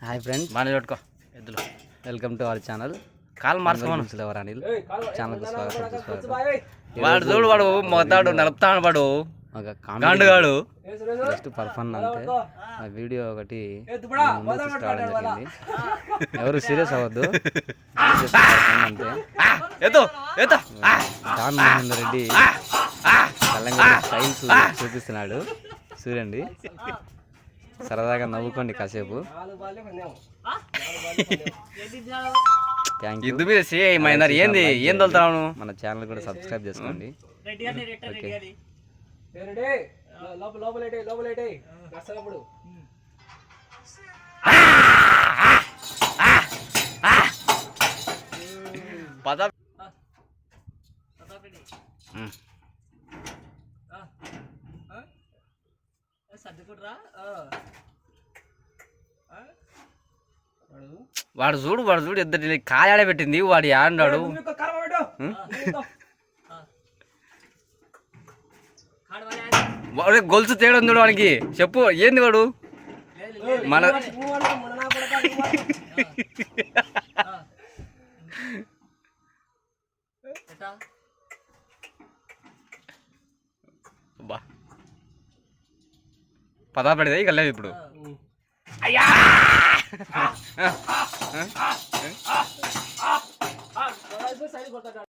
Hi friends, బాగా పెట్టుకో ఎద్దులు. Welcome to our channel. కాలు మార్చుకోమను. అనిల్ ఛానల్కి స్వాగతం. వాడు చూడు, వాడు మొత్తాడు నలుపుతాడు, వాడు ఒక గాండుగాడు. జస్ట్ పర్ఫన్ అంతే. ఆ వీడియో ఒకటి ముందు తీసుకురావడం జరిగింది. ఎవరు సీరియస్ అవ్వద్దు, అంతే. డాన్ మహేందర్ రెడ్డి తెలంగాణ స్టైల్స్ చూపిస్తున్నాడు, చూడండి. సరదాగా నవ్వుకోండి కాసేపు. Thank you. ఇద్దు మీద మైనర్ ఏంది ఏం తోలుతాను. మన ఛానల్ కూడా సబ్స్క్రైబ్ చేసుకోండి. ఓకే, పద వాడు చూడు ఇద్దరు కాయాడ పెట్టింది. వాడు ఆడాడు. వాడు గొలుసు తేడా చూడు వానికి. చెప్పు ఏంది వాడు మన పదా పడేది ఇక లేదు ఇప్పుడు. అయ్యా